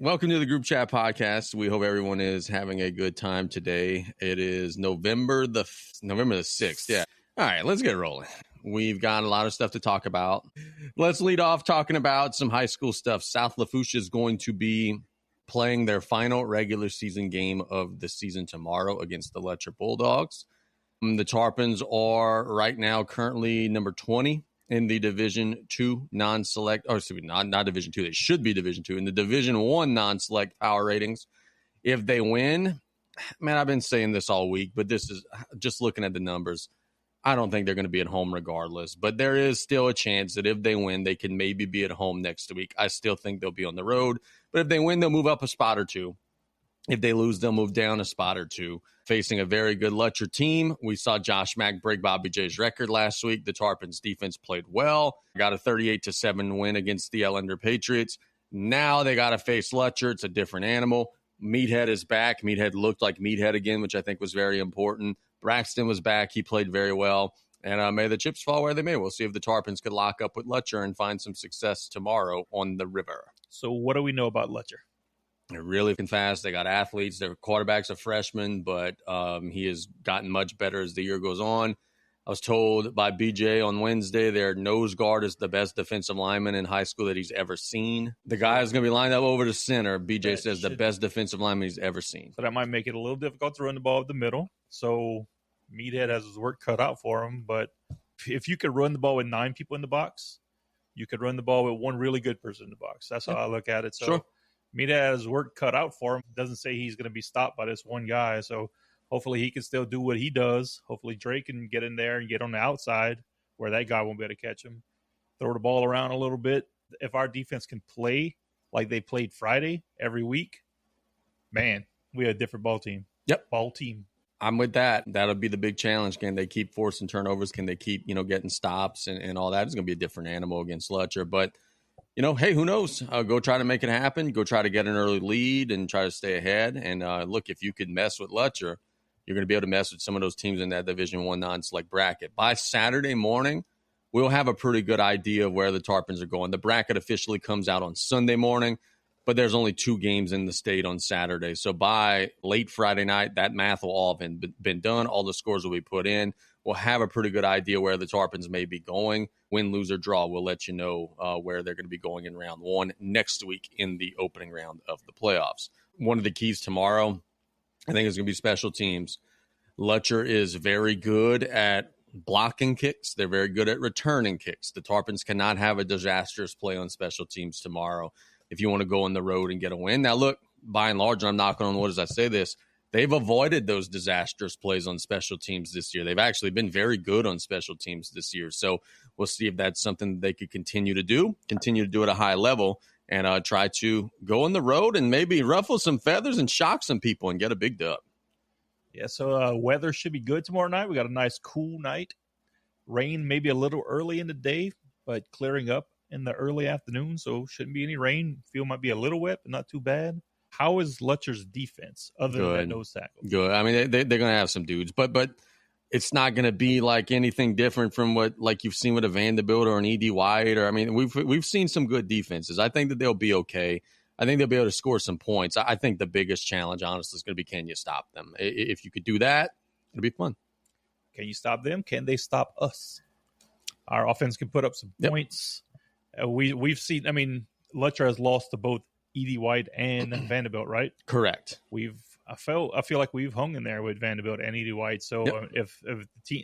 Welcome to the Group Chat Podcast. We hope everyone is having a good time today. It is November the 6th. Yeah. All right, let's get rolling. We've got a lot of stuff to talk about. Let's lead off talking about some high school stuff. South Lafourche is going to be playing their final regular season game of the season tomorrow against the Lutcher Bulldogs. The Tarpons are right now currently number 20 in the Division II non-select, or excuse me, not Division II. They should be Division II in the Division I non-select power ratings. If they win, man, I've been saying this all week, but this is just looking at the numbers. I don't think they're going to be at home regardless, but there is still a chance that if they win, they can maybe be at home next week. I still think they'll be on the road, but if they win, they'll move up a spot or two. If they lose, they'll move down a spot or two. Facing a very good Lutcher team. We saw Josh Mack break Bobby J's record last week. The Tarpons defense played well. Got a 38-7 win against the Ellender Patriots. Now they got to face Lutcher. It's a different animal. Meathead is back. Meathead looked like Meathead again, which I think was very important. Braxton was back. He played very well. And may the chips fall where they may. We'll see if the Tarpons could lock up with Lutcher and find some success tomorrow on the river. So what do we know about Lutcher? They're really fast. They got athletes. Their quarterback's a freshman, but he has gotten much better as the year goes on. I was told by BJ on Wednesday their nose guard is the best defensive lineman in high school that he's ever seen. The guy is going to be lined up over the center. BJ says the best defensive lineman he's ever seen. So that might make it a little difficult to run the ball up the middle. So Meathead has his work cut out for him. But if you could run the ball with 9 people in the box, you could run the ball with one really good person in the box. That's how I look at it. So sure. Meathead has work cut out for him. Doesn't say he's going to be stopped by this one guy. So hopefully he can still do what he does. Hopefully Drake can get in there and get on the outside where that guy won't be able to catch him. Throw the ball around a little bit. If our defense can play like they played Friday every week, man, we have a different ball team. Yep. Ball team. I'm with that. That'll be the big challenge. Can they keep forcing turnovers? Can they keep, getting stops and all that? It's going to be a different animal against Lutcher. But hey, who knows? Go try to make it happen. Go try to get an early lead and try to stay ahead. And look, if you could mess with Lutcher, you're going to be able to mess with some of those teams in that Division I non-select bracket. By Saturday morning, we'll have a pretty good idea of where the Tarpons are going. The bracket officially comes out on Sunday morning, but there's only 2 games in the state on Saturday. So by late Friday night, that math will all have been done. All the scores will be put in. We'll have a pretty good idea where the Tarpons may be going. Win, lose, or draw, we'll let you know where they're going to be going in round 1 next week in the opening round of the playoffs. One of the keys tomorrow, I think, is going to be special teams. Lutcher is very good at blocking kicks. They're very good at returning kicks. The Tarpons cannot have a disastrous play on special teams tomorrow if you want to go on the road and get a win. Now, look, by and large, and I'm knocking on wood as I say this, they've avoided those disastrous plays on special teams this year. They've actually been very good on special teams this year. So we'll see if that's something they could continue to do at a high level, and try to go on the road and maybe ruffle some feathers and shock some people and get a big dub. Yeah, so weather should be good tomorrow night. We got a nice cool night. Rain maybe a little early in the day, but clearing up in the early afternoon, so shouldn't be any rain. Field might be a little wet, but not too bad. How is Lutcher's defense other than that nose tackle? Good. I mean, they're going to have some dudes, but it's not going to be like anything different from what like you've seen with a Vanderbilt or an E.D. White. Or I mean, we've seen some good defenses. I think that they'll be okay. I think they'll be able to score some points. I think the biggest challenge, honestly, is going to be, can you stop them? If you could do that, it'll be fun. Can you stop them? Can they stop us? Our offense can put up some points. We've seen, I mean, Lutcher has lost to both E.D. White and Vanderbilt, right? Correct. I feel like we've hung in there with Vanderbilt and E.D. White. So if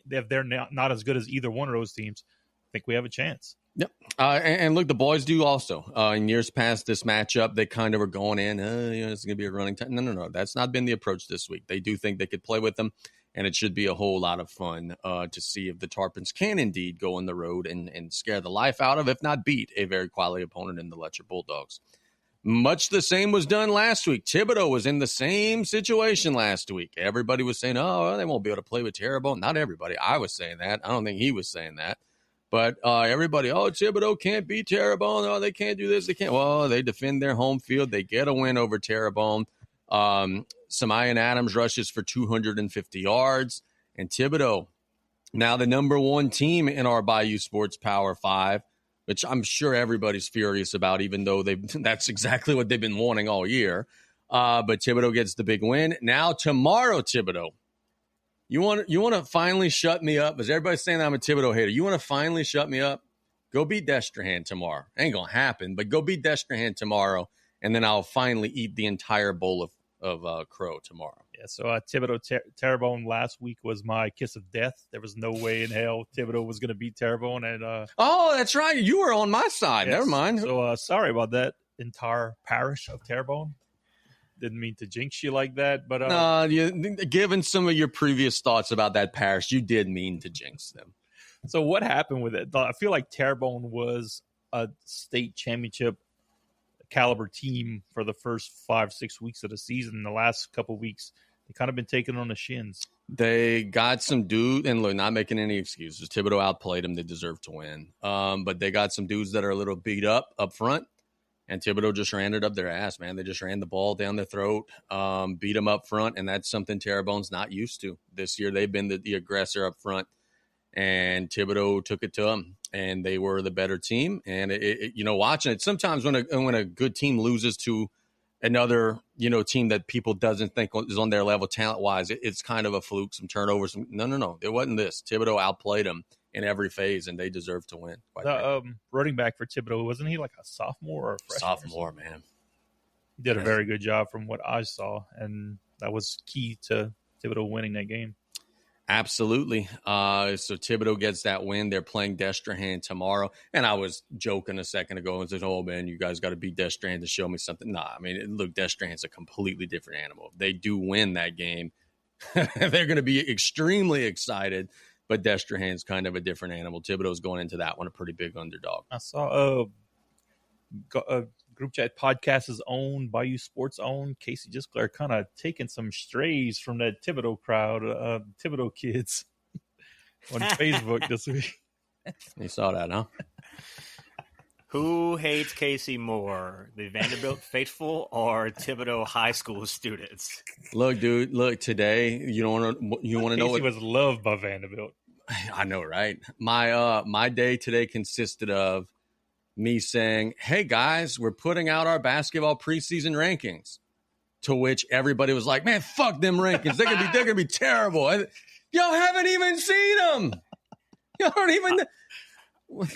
they're not as good as either one of those teams, I think we have a chance. Yep. And look, the boys do also. In years past, this matchup, they kind of were going in, it's going to be a running time. No. That's not been the approach this week. They do think they could play with them, and it should be a whole lot of fun to see if the Tarpons can indeed go on the road and scare the life out of, if not beat, a very quality opponent in the Lutcher Bulldogs. Much the same was done last week. Thibodaux was in the same situation last week. Everybody was saying, they won't be able to play with Terrebonne. Not everybody. I was saying that. I don't think he was saying that. But everybody, Thibodaux can't beat Terrebonne. They can't do this. They can't. Well, they defend their home field. They get a win over Terrebonne. Samayan Adams rushes for 250 yards. And Thibodaux, now the number 1 team in our Bayou Sports Power 5, which I'm sure everybody's furious about, even though that's exactly what they've been wanting all year. But Thibodaux gets the big win. Now tomorrow, Thibodaux, you want to finally shut me up? Because everybody's saying that I'm a Thibodaux hater. You want to finally shut me up? Go beat Destrehan tomorrow. Ain't gonna happen, but go beat Destrehan tomorrow, and then I'll finally eat the entire bowl of crow tomorrow. Yeah, so Thibodaux Terrebonne last week was my kiss of death. There was no way in hell Thibodaux was going to beat Terrebonne. And oh, that's right. You were on my side. Yes. Never mind. So sorry about that, entire parish of Terrebonne. Didn't mean to jinx you like that, but given some of your previous thoughts about that parish, you did mean to jinx them. So what happened with it? I feel like Terrebonne was a state championship caliber team for the first 5-6 weeks of the season. The last couple of weeks, they kind of been taken on the shins. They got some dude, and look, not making any excuses. Thibodaux outplayed them; they deserve to win. But they got some dudes that are a little beat up front, and Thibodaux just ran it up their ass, man. They just ran the ball down their throat, beat them up front, and that's something Terrebonne's not used to this year. They've been the aggressor up front, and Thibodaux took it to them, and they were the better team. And watching it, sometimes when a good team loses to another, team that people doesn't think is on their level talent-wise, it's kind of a fluke, some turnovers. No. It wasn't this. Thibodaux outplayed them in every phase, and they deserve to win. Running back for Thibodaux, wasn't he like a sophomore or a freshman? Sophomore, man. He did a very good job from what I saw, and that was key to Thibodaux winning that game. Absolutely. So Thibodaux gets that win. They're playing Destrehan tomorrow. And I was joking a second ago and said, oh, man, you guys got to beat Destrehan to show me something. Nah, I mean, look, Destrehan's a completely different animal. If they do win that game, they're going to be extremely excited. But Destrehan's kind of a different animal. Thibodaux's going into that one a pretty big underdog. I saw a group chat podcast's own, Bayou Sports' own, Casey Gisclair kind of taking some strays from that Thibodaux crowd, Thibodaux kids on Facebook this week. You saw that, huh? Who hates Casey more, the Vanderbilt faithful or Thibodaux high school students? Look, dude, today you want to know what Casey was loved by Vanderbilt. I know, right? My day today consisted of me saying, hey, guys, we're putting out our basketball preseason rankings, to which everybody was like, man, fuck them rankings. They're gonna be terrible. Y'all haven't even seen them. Y'all don't even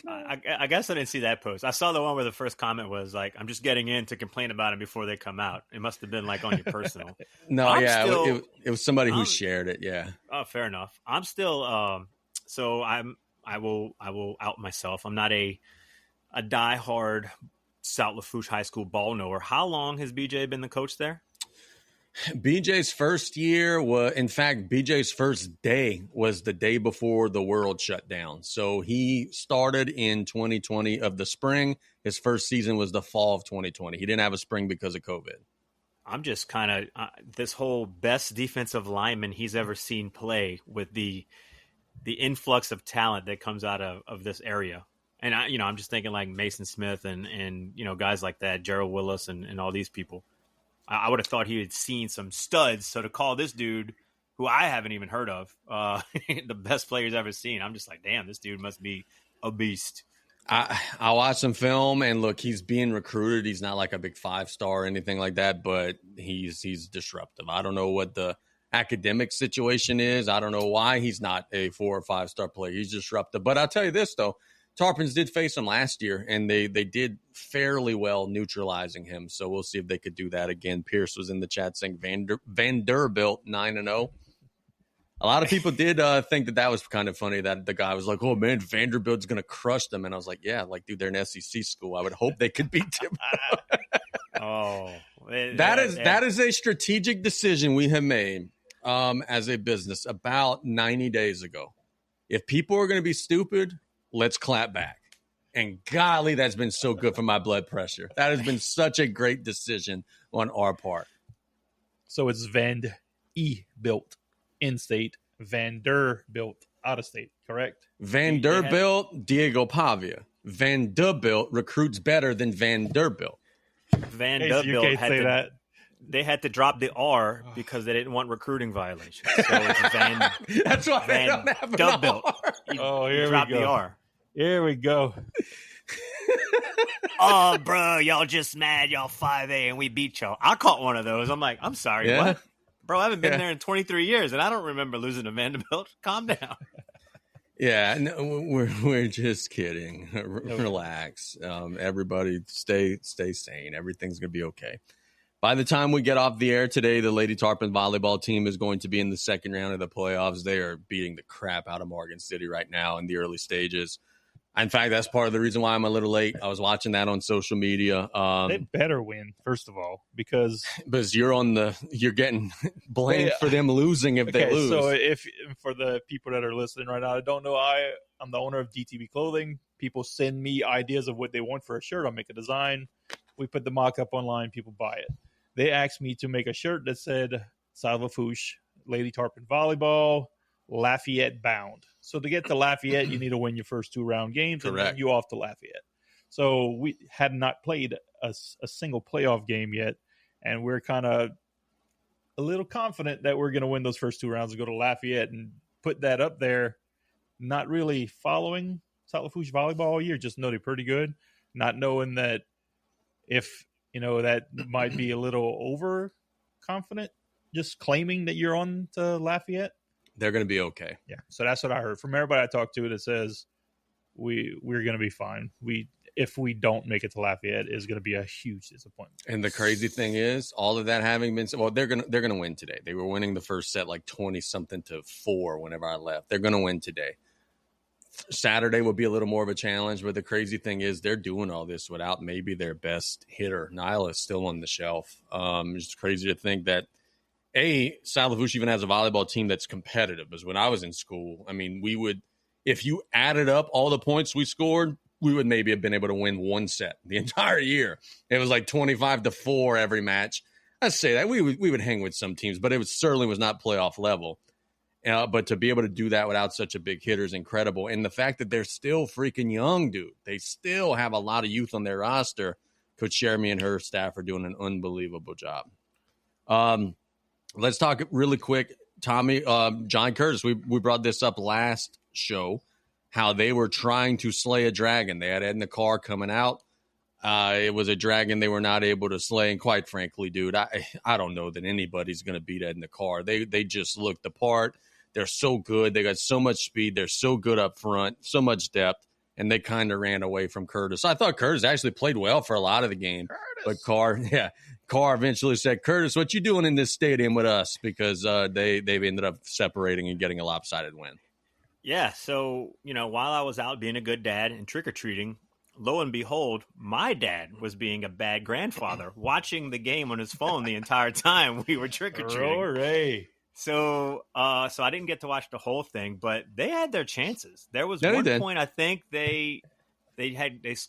I guess I didn't see that post. I saw the one where the first comment was like, I'm just getting in to complain about them before they come out. It must have been like on your personal. No, it was somebody who shared it. Yeah. Oh, fair enough. I'm still so I will out myself. I'm not a diehard South Lafourche High School ball knower. How long has BJ been the coach there? BJ's first year BJ's first day was the day before the world shut down. So he started in 2020 of the spring. His first season was the fall of 2020. He didn't have a spring because of COVID. I'm just kind of this whole best defensive lineman he's ever seen play with the influx of talent that comes out of this area. And I'm just thinking like Mason Smith and guys like that, Gerald Willis and all these people. I would have thought he had seen some studs. So to call this dude, who I haven't even heard of, the best player he's ever seen, I'm just like, damn, this dude must be a beast. I watched some film, and look, he's being recruited. He's not like a big 5-star or anything like that, but he's disruptive. I don't know what the academic situation is. I don't know why he's not a 4 or 5-star player. He's disruptive. But I'll tell you this, though. Tarpons did face him last year, and they did fairly well neutralizing him. So we'll see if they could do that again. Pierce was in the chat saying Vanderbilt 9-0. A lot of people did think that was kind of funny, that the guy was like, oh, man, Vanderbilt's going to crush them. And I was like, yeah, like, dude, they're an SEC school. I would hope they could beat them. That is a strategic decision we have made as a business about 90 days ago. If people are going to be stupid, let's clap back. And golly, that's been so good for my blood pressure. That has been such a great decision on our part. So it's Vanderbilt in-state, Vanderbilt out-of-state, correct? Vanderbilt, Diego Pavia. Vanderbilt recruits better than Vanderbilt. Vanderbilt you can't say that. They had to drop the R because they didn't want recruiting violations. So it's That's why they don't have an Vanderbilt. R. Here we drop go. the R. Here we go. oh, bro, y'all just mad. Y'all 5A and we beat y'all. I caught one of those. I'm like, I'm sorry, Yeah. what? Bro, I haven't been there in 23 years, and I don't remember losing to Vanderbilt. Calm down. Yeah, no, we're just kidding. Relax. Everybody stay sane. Everything's going to be okay. By the time we get off the air today, the Lady Tarpons volleyball team is going to be in the second round of the playoffs. They are beating the crap out of Morgan City right now in the early stages. In fact, that's part of the reason why I'm a little late. I was watching that on social media. They better win, first of all, because you're getting blamed for them losing if they lose. So if for the people that are listening right now, I don't know, I'm the owner of DTB Clothing. People send me ideas of what they want for a shirt. I'll make a design. We put the mock-up online. People buy it. They asked me to make a shirt that said South Lafourche Lady Tarpon Volleyball, Lafayette-bound. So to get to Lafayette, you need to win your first 2-round games. Correct. And then you off to Lafayette. So we had not played a single playoff game yet, and we're kind of a little confident that we're going to win those first 2 rounds and go to Lafayette and put that up there. Not really following South Lafourche volleyball all year, just know they're pretty good. Not knowing that if, that might be a little overconfident, just claiming that you're on to Lafayette. They're going to be okay. Yeah, so that's what I heard from everybody I talked to that says we're going to be fine. If we don't make it to Lafayette, is going to be a huge disappointment. And the crazy thing is, all of that having been said, well, they're gonna win today. They were winning the first set like 20-something to 4 whenever I left. They're going to win today. Saturday will be a little more of a challenge, but the crazy thing is they're doing all this without maybe their best hitter. Nyla is still on the shelf. It's crazy to think that South Lafourche even has a volleyball team that's competitive. Because when I was in school, I mean, we would, if you added up all the points we scored, we would maybe have been able to win one set the entire year. It was like 25-4 every match. I say that we would hang with some teams, but it certainly was not playoff level. But to be able to do that without such a big hitter is incredible. And the fact that they're still freaking young, dude. They still have a lot of youth on their roster. Coach Cheramie and her staff are doing an unbelievable job. Let's talk really quick, Tommy. John Curtis, we brought this up last show, how they were trying to slay a dragon. They had Ed in the car coming out. It was a dragon they were not able to slay. And quite frankly, dude, I don't know that anybody's going to beat Ed in the car. They just looked the part. They're so good. They got so much speed. They're so good up front, so much depth, and they kind of ran away from Curtis. I thought Curtis actually played well for a lot of the game. But Carr eventually said, Curtis, what you doing in this stadium with us? Because they've ended up separating and getting a lopsided win. Yeah, so, while I was out being a good dad and trick-or-treating, lo and behold, my dad was being a bad grandfather, watching the game on his phone the entire time we were trick-or-treating. Hooray. So I didn't get to watch the whole thing, but they had their chances. There was one point I think they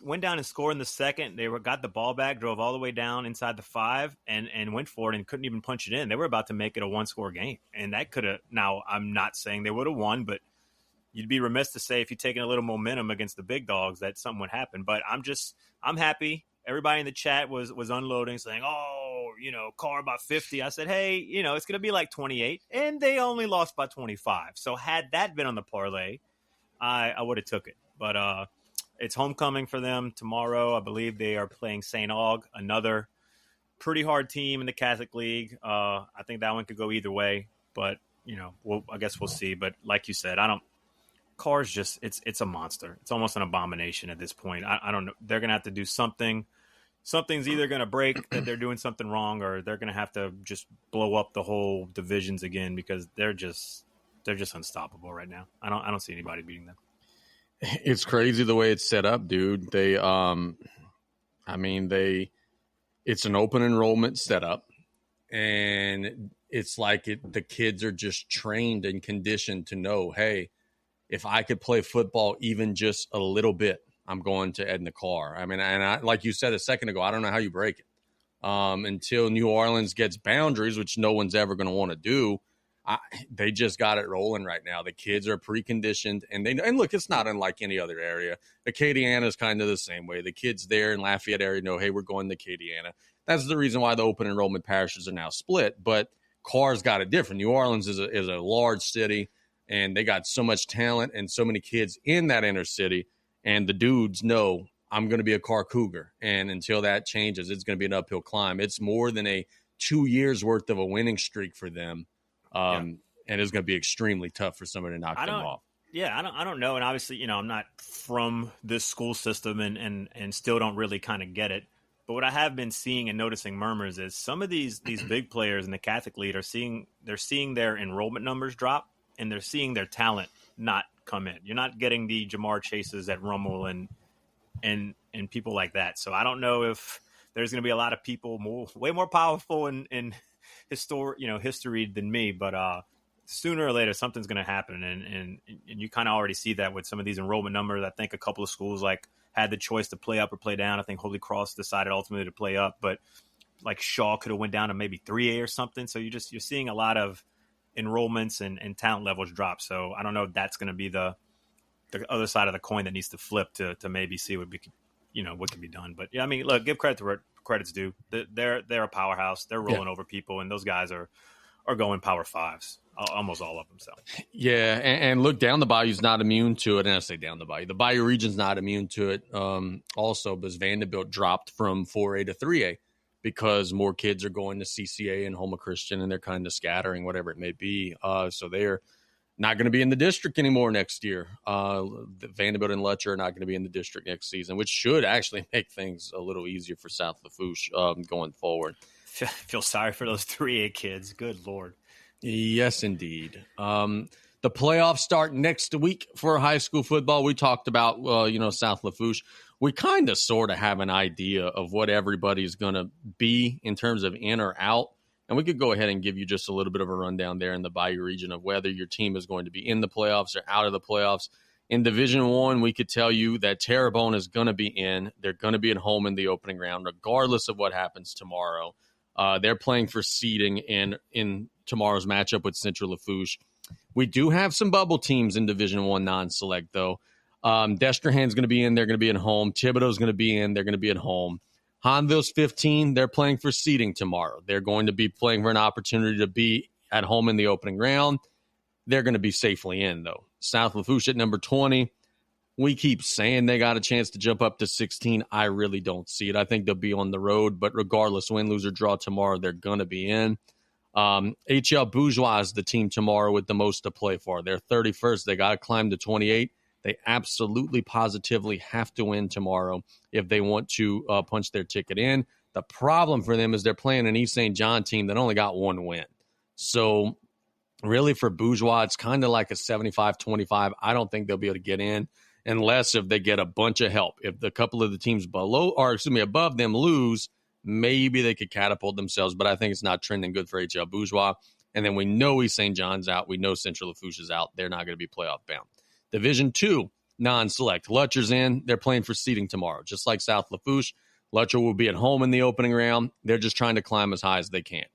went down and scored in the second. They got the ball back, drove all the way down inside the 5, and went for it and couldn't even punch it in. They were about to make it a 1-score game, and that could have. Now I'm not saying they would have won, but you'd be remiss to say if you're taking a little momentum against the big dogs that something would happen. But I'm happy. Everybody in the chat was unloading, saying, Carr by 50. I said, hey, it's going to be like 28. And they only lost by 25. So had that been on the parlay, I would have took it. But it's homecoming for them tomorrow. I believe they are playing St. Aug, another pretty hard team in the Catholic League. I think that one could go either way. But, I guess we'll see. But like you said, Carr's just it's a monster. It's almost an abomination at this point. I don't know. They're gonna have to do something. Something's either gonna break that they're doing something wrong, or they're gonna have to just blow up the whole divisions again because they're just unstoppable right now. I don't see anybody beating them. It's crazy the way it's set up, dude. They it's an open enrollment setup, and it's like the kids are just trained and conditioned to know, hey, if I could play football even just a little bit, I'm going to Ed in the car. I mean, like you said a second ago, I don't know how you break it. Until New Orleans gets boundaries, which no one's ever going to want to do, they just got it rolling right now. The kids are preconditioned, and look, it's not unlike any other area. Acadiana is kind of the same way. The kids there in Lafayette area know, hey, we're going to Acadiana. That's the reason why the open enrollment parishes are now split. But Carr's got it different. New Orleans is a large city. And they got so much talent and so many kids in that inner city. And the dudes know I'm going to be a Car Cougar. And until that changes, it's going to be an uphill climb. It's more than a 2 years worth of a winning streak for them. And it's going to be extremely tough for somebody to knock them off. Yeah, I don't know. And obviously, I'm not from this school system and still don't really kind of get it. But what I have been seeing and noticing murmurs is some of these big players in the Catholic League they're seeing their enrollment numbers drop, and they're seeing their talent not come in. You're not getting the Jamar Chases at Rummel and people like that. So I don't know if there's going to be a lot of people way more powerful in history than me, but sooner or later something's going to happen, and you kind of already see that with some of these enrollment numbers. I think a couple of schools had the choice to play up or play down. I think Holy Cross decided ultimately to play up, but like Shaw could have went down to maybe 3A or something. So you're seeing a lot of enrollments and talent levels drop. So I don't know if that's going to be the other side of the coin that needs to flip to maybe see what can be done. But yeah, I mean, look, give credit to where credit's due. They're a powerhouse. They're rolling over people, and those guys are going power fives. Almost all of them. So yeah, and look, down the Bayou's not immune to it. And I say down the Bayou region's not immune to it. Also, because Vanderbilt dropped from 4A to 3A because more kids are going to CCA and Houma Christian, and they're kind of scattering, whatever it may be. So they're not going to be in the district anymore next year. Vanderbilt and Lutcher are not going to be in the district next season, which should actually make things a little easier for South Lafourche going forward. Feel sorry for those 3A kids. Good Lord. Yes, indeed. The playoffs start next week for high school football. We talked about, South Lafourche. We kind of sort of have an idea of what everybody's going to be in terms of in or out. And we could go ahead and give you just a little bit of a rundown there in the Bayou region of whether your team is going to be in the playoffs or out of the playoffs. In Division I, we could tell you that Terrebonne is going to be in. They're going to be at home in the opening round, regardless of what happens tomorrow. They're playing for seeding in tomorrow's matchup with Central Lafourche. We do have some bubble teams in Division I non-select, though. Destrehan's going to be in. They're going to be at home. Thibodaux is going to be in. They're going to be at home. Hanville's 15. They're playing for seeding tomorrow. They're going to be playing for an opportunity to be at home in the opening round. They're going to be safely in, though. South Lafourche at number 20. We keep saying they got a chance to jump up to 16. I really don't see it. I think they'll be on the road, but regardless, win, lose, or draw tomorrow, they're going to be in. HL Bourgeois is the team tomorrow with the most to play for. They're 31st. They got to climb to 28. They absolutely, positively have to win tomorrow if they want to punch their ticket in. The problem for them is they're playing an East St. John team that only got one win. So really for Bourgeois, it's kind of like a 75-25. I don't think they'll be able to get in unless if they get a bunch of help. If a couple of the teams above them lose, maybe they could catapult themselves, but I think it's not trending good for HL Bourgeois. And then we know East St. John's out. We know Central Lafourche is out. They're not going to be playoff bound. Division II, non-select. Lutcher's in. They're playing for seeding tomorrow. Just like South Lafourche, Lutcher will be at home in the opening round. They're just trying to climb as high as they can.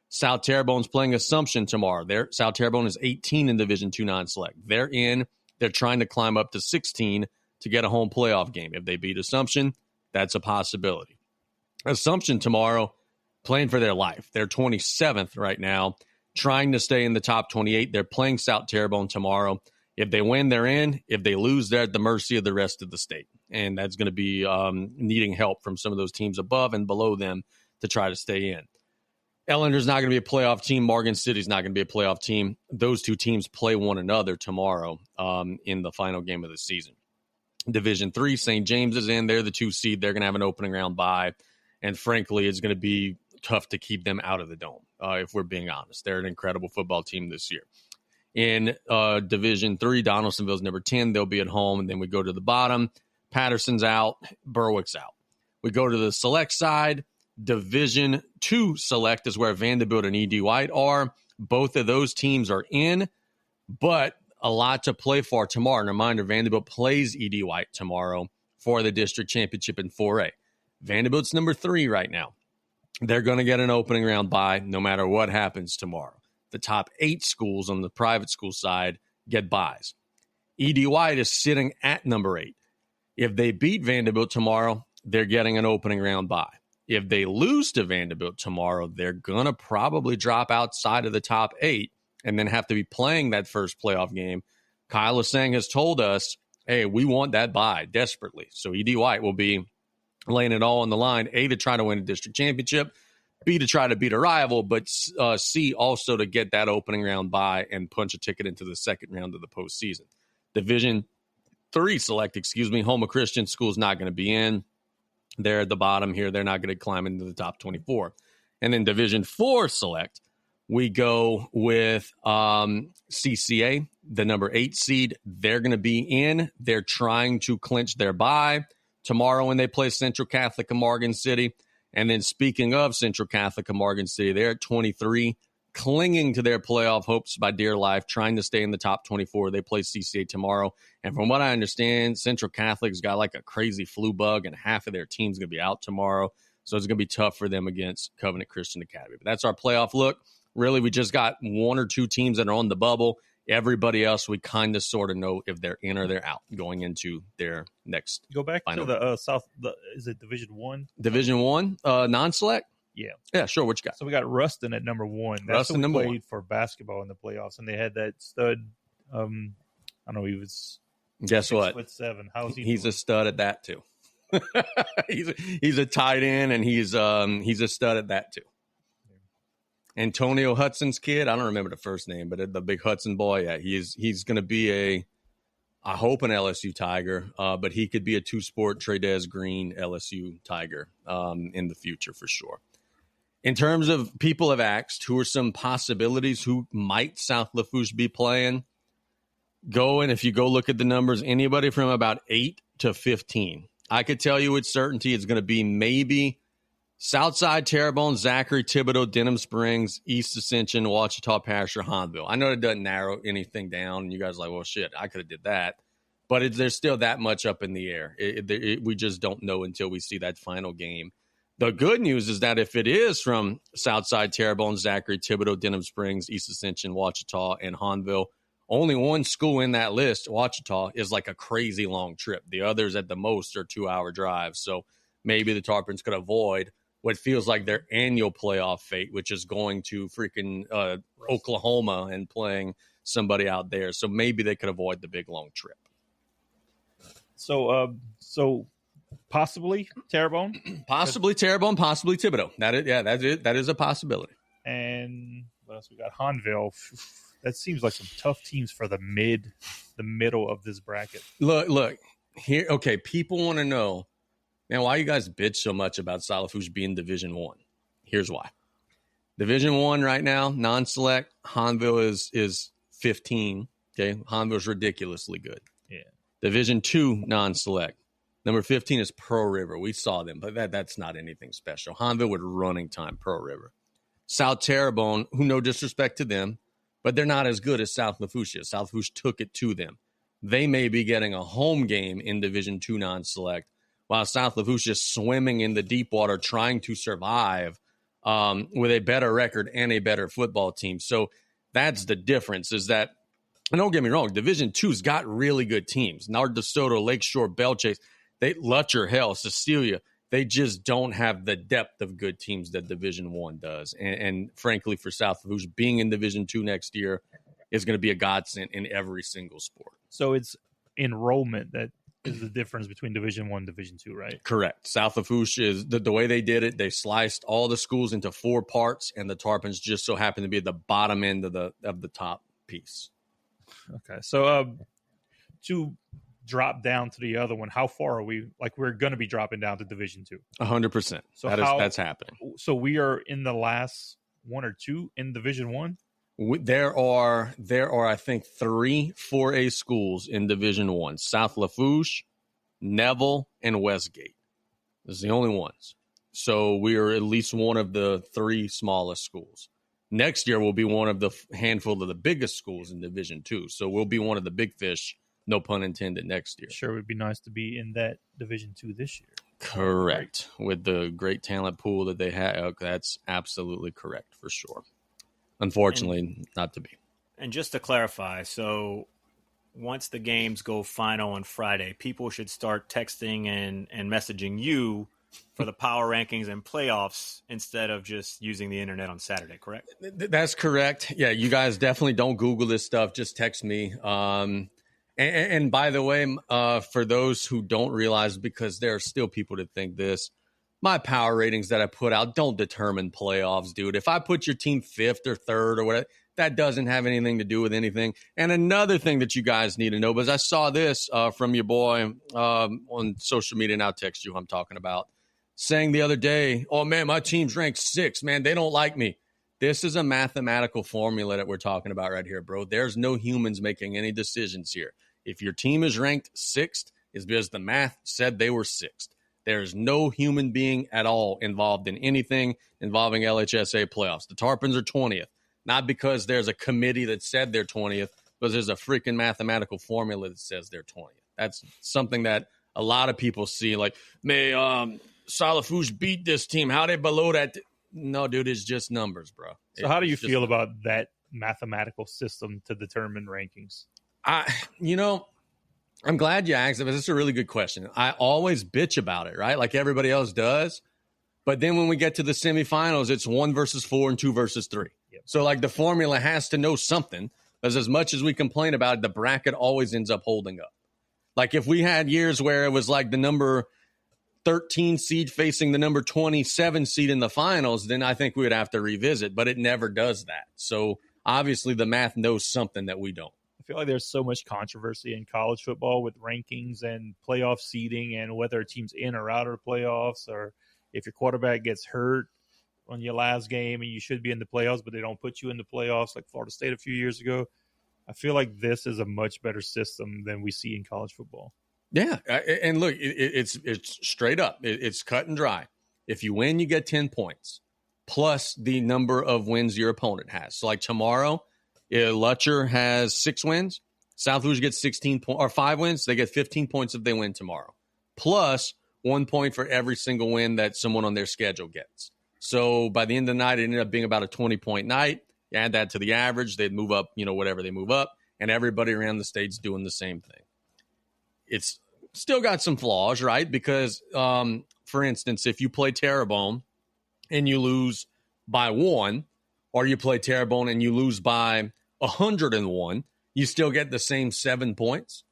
South Terrebonne's playing Assumption tomorrow. South Terrebonne is 18 in Division II non-select. They're in. They're trying to climb up to 16 to get a home playoff game. If they beat Assumption, that's a possibility. Assumption tomorrow, playing for their life. They're 27th right now, trying to stay in the top 28. They're playing South Terrebonne tomorrow. If they win, they're in. If they lose, they're at the mercy of the rest of the state. And that's going to be needing help from some of those teams above and below them to try to stay in. Ellender's not going to be a playoff team. Morgan City's not going to be a playoff team. Those two teams play one another tomorrow in the final game of the season. Division III, St. James is in. They're the 2 seed. They're going to have an opening round bye. And frankly, it's going to be tough to keep them out of the dome, if we're being honest. They're an incredible football team this year. In Division III, Donaldsonville's number 10. They'll be at home. And then we go to the bottom. Patterson's out. Berwick's out. We go to the select side. Division II select is where Vanderbilt and E.D. White are. Both of those teams are in, but a lot to play for tomorrow. And a reminder, Vanderbilt plays E.D. White tomorrow for the district championship in 4A. Vanderbilt's number 3 right now. They're going to get an opening round bye no matter what happens tomorrow. The top 8 schools on the private school side get byes. E.D. White is sitting at number 8. If they beat Vanderbilt tomorrow, they're getting an opening round bye. If they lose to Vanderbilt tomorrow, they're going to probably drop outside of the top 8 and then have to be playing that first playoff game. Kyle Lasang has told us hey, we want that bye desperately. So E.D. White will be laying it all on the line, A, to try to win a district championship, B, to try to beat a rival, but C, also to get that opening round bye and punch a ticket into the second round of the postseason. Division 3 select, Houma Christian School's not going to be in. They're at the bottom here. They're not going to climb into the top 24. And then Division 4 select, we go with CCA, the number 8 seed. They're going to be in. They're trying to clinch their bye tomorrow when they play Central Catholic of Morgan City. And then speaking of Central Catholic of Morgan City, they're at 23, clinging to their playoff hopes by dear life, trying to stay in the top 24. They play CCA tomorrow. And from what I understand, Central Catholic's got like a crazy flu bug, and half of their team's going to be out tomorrow. So it's going to be tough for them against Covenant Christian Academy. But that's our playoff look. Really, we just got 1 or 2 teams that are on the bubble. Everybody else, we kind of sort of know if they're in or they're out going into their next. Go back final. to the South. Is it Division 1? Division 1, non-select? Yeah, sure. What you got? So we got Ruston at number 1. That's Ruston who number played 1 for basketball in the playoffs, and they had that stud. I don't know. He was. Guess what? 6'7". How's he? He's doing? a stud at that too. he's a tight end, and he's a stud at that too. Antonio Hudson's kid, I don't remember the first name, but the big Hudson boy, yeah, he's going to be I hope an LSU Tiger, but he could be a 2-sport Trades Green LSU Tiger in the future for sure. In terms of people have asked, who are some possibilities who might South Lafourche be playing? And if you go look at the numbers, anybody from about 8 to 15. I could tell you with certainty it's going to be maybe Southside, Terrebonne, Zachary, Thibodaux, Denham Springs, East Ascension, Ouachita Parish, or Hahnville. I know it doesn't narrow anything down, and you guys are like, well, shit, I could have did that. But there's still that much up in the air. We just don't know until we see that final game. The good news is that if it is from Southside, Terrebonne, Zachary, Thibodaux, Denham Springs, East Ascension, Ouachita, and Hahnville, only one school in that list, Ouachita, is like a crazy long trip. The others at the most are 2-hour drives. So maybe the Tarpons could avoid what feels like their annual playoff fate, which is going to freaking Oklahoma and playing somebody out there. So maybe they could avoid the big long trip. So possibly Terrebonne? Possibly Terrebonne, possibly Thibodaux. That is a possibility. And what else we got? Hahnville. That seems like some tough teams for the middle of this bracket. Look here. Okay, people want to know, man, why you guys bitch so much about South Lafourche being Division 1? Here's why. Division 1 right now, non-select. Hahnville is 15. Okay, Hahnville's ridiculously good. Yeah. Division 2 non-select. Number 15 is Pearl River. We saw them, but that's not anything special. Hahnville with running time, Pearl River. South Terrebonne, who no disrespect to them, but they're not as good as South Lafourche is. South Lafourche took it to them. They may be getting a home game in Division 2 non-select, while South Lafourche is swimming in the deep water trying to survive with a better record and a better football team. So that's the difference, is that, and don't get me wrong, Division 2's got really good teams. Nard DeSoto, Lakeshore, Bellchase, Lutcher, hell, Cecilia, they just don't have the depth of good teams that Division 1 does. And frankly, for South Lafourche, being in Division 2 next year is going to be a godsend in every single sport. So it's enrollment that is the difference between Division 1 and Division 2, right? Correct. South Lafourche is the way they did it. They sliced all the schools into 4 parts, and the Tarpons just so happen to be at the bottom end of the top piece. Okay. So to drop down to the other one, how far are we? Like, we're going to be dropping down to Division 2. 100%. So that's happening. So we are in the last 1 or 2 in Division 1? There are I think 3 4A schools in Division 1. South Lafourche, Neville, and Westgate. Those are the only ones. So we are at least one of the 3 smallest schools. Next year we'll be one of the handful of the biggest schools in Division 2. So we'll be one of the big fish, no pun intended, next year. Sure, it would be nice to be in that Division 2 this year. Correct. Right. With the great talent pool that they have, that's absolutely correct for sure. Unfortunately, not to be. And just to clarify, so once the games go final on Friday, people should start texting and messaging you for the power rankings and playoffs instead of just using the internet on Saturday, correct? That's correct. Yeah, you guys definitely don't Google this stuff. Just text me. And by the way, for those who don't realize, because there are still people that think this, my power ratings that I put out don't determine playoffs, dude. If I put your team 5th or 3rd or whatever, that doesn't have anything to do with anything. And another thing that you guys need to know, because I saw this from your boy on social media, and I'll text you who I'm talking about, saying the other day, oh, man, my team's ranked 6th. Man, they don't like me. This is a mathematical formula that we're talking about right here, bro. There's no humans making any decisions here. If your team is ranked 6th, it's because the math said they were 6th. There's no human being at all involved in anything involving LHSAA playoffs. The Tarpons are 20th, not because there's a committee that said they're 20th, but there's a freaking mathematical formula that says they're 20th. That's something that a lot of people see, like, may South Lafourche beat this team. How they below that? No, dude, it's just numbers, bro. So how do you feel about that mathematical system to determine rankings? I'm glad you asked it, but this is a really good question. I always bitch about it, right? Like everybody else does. But then when we get to the semifinals, it's 1 versus 4 and 2 versus 3. Yep. So like the formula has to know something, because as much as we complain about it, the bracket always ends up holding up. Like if we had years where it was like the number 13 seed facing the number 27 seed in the finals, then I think we would have to revisit, but it never does that. So obviously the math knows something that we don't. I feel like there's so much controversy in college football with rankings and playoff seeding and whether a team's in or out of the playoffs, or if your quarterback gets hurt on your last game and you should be in the playoffs, but they don't put you in the playoffs like Florida State a few years ago. I feel like this is a much better system than we see in college football. Yeah, and look, it's straight up. It's cut and dry. If you win, you get 10 points, plus the number of wins your opponent has. So like tomorrow, Lutcher has 6 wins. South Lafourche gets 5 wins. They get 15 points if they win tomorrow, plus 1 point for every single win that someone on their schedule gets. So by the end of the night, it ended up being about a 20-point night. You add that to the average, they'd move up, whatever they move up, and everybody around the state's doing the same thing. It's still got some flaws, right? Because, for instance, if you play Terrebonne and you lose by 1, or you play Terrebonne and you lose by 101, you still get the same 7 points.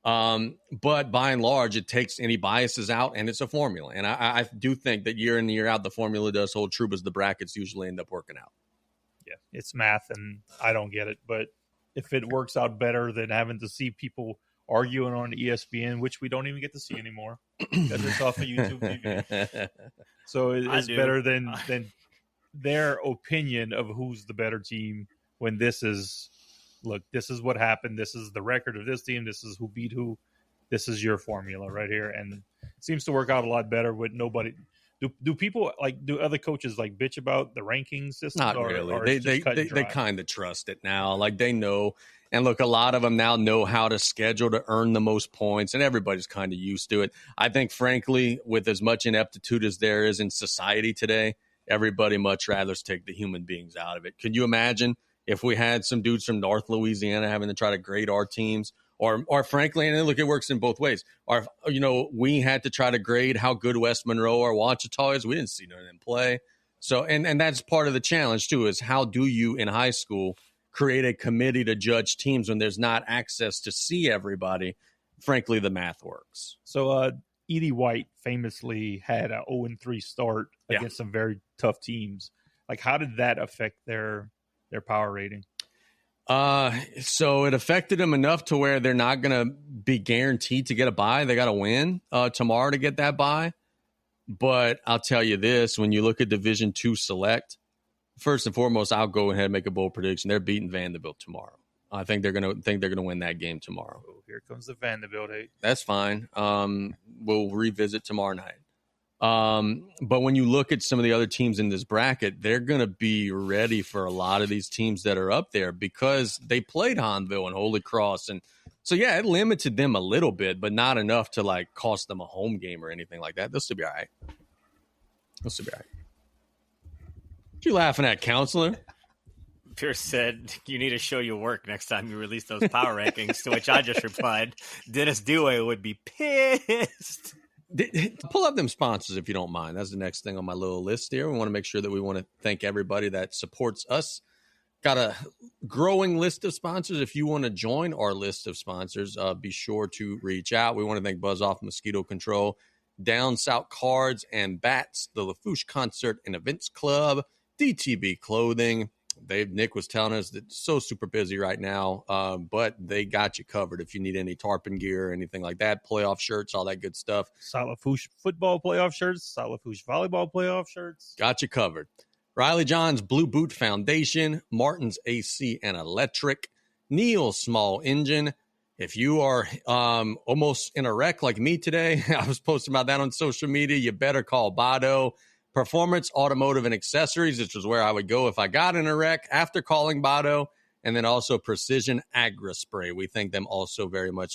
But by and large, it takes any biases out, and it's a formula. And I do think that year in and year out, the formula does hold true, because the brackets usually end up working out. Yeah, it's math, and I don't get it. But if it works out better than having to see people arguing on ESPN, which we don't even get to see anymore because it's off of YouTube TV. So it's better than their opinion of who's the better team, when this is, look, this is what happened. This is the record of this team. This is who beat who. This is your formula right here. And it seems to work out a lot better with nobody. Do people, like, do other coaches like bitch about the ranking system? Not really. They kind of trust it now. Like, they know. And look, a lot of them now know how to schedule to earn the most points, and everybody's kind of used to it. I think, frankly, with as much ineptitude as there is in society today, everybody much rather take the human beings out of it. Could you imagine if we had some dudes from North Louisiana having to try to grade our teams, or frankly, and look, it works in both ways. Or, we had to try to grade how good West Monroe or Ouachita is. We didn't see none of them play. So, and that's part of the challenge too, is how do you in high school create a committee to judge teams when there's not access to see everybody? Frankly, the math works. So, Edie White famously had a 0-3 start against some very tough teams. Like, how did that affect their power rating? So it affected them enough to where they're not going to be guaranteed to get a bye. They got to win tomorrow to get that bye. But I'll tell you this, when you look at Division II Select, first and foremost, I'll go ahead and make a bold prediction. They're beating Vanderbilt tomorrow. I think they're going to win that game tomorrow. Oh, here comes the Vanderbilt hate. That's fine. We'll revisit tomorrow night. But when you look at some of the other teams in this bracket, they're going to be ready for a lot of these teams that are up there, because they played Hahnville and Holy Cross. And so, yeah, it limited them a little bit, but not enough to like cost them a home game or anything like that. This will be all right. What you laughing at, counselor? Pierce said, you need to show your work next time you release those power rankings, to which I just replied, Dennis Dewey would be pissed. Pull up them sponsors if you don't mind. That's the next thing on my little list here. We want to make sure that we want to thank everybody that supports us Got a growing list of sponsors. If you want to join our list of sponsors, be sure to reach out. We want to thank Buzz Off Mosquito Control, Down South Cards and Bats, the Lafourche Concert and Events Club, DTB Clothing. Nick was telling us that it's so super busy right now, but they got you covered if you need any tarpon gear or anything like that, playoff shirts, all that good stuff. South Lafourche football playoff shirts, South Lafourche volleyball playoff shirts. Got you covered. Riley John's Blue Boot Foundation, Martin's AC and Electric, Neil's Small Engine. If you are almost in a wreck like me today, I was posting about that on social media, you better call Thibodaux. Performance, Automotive, and Accessories, which was where I would go if I got in a wreck after calling Thibodaux. And then also Precision Agri Spray. We thank them also very much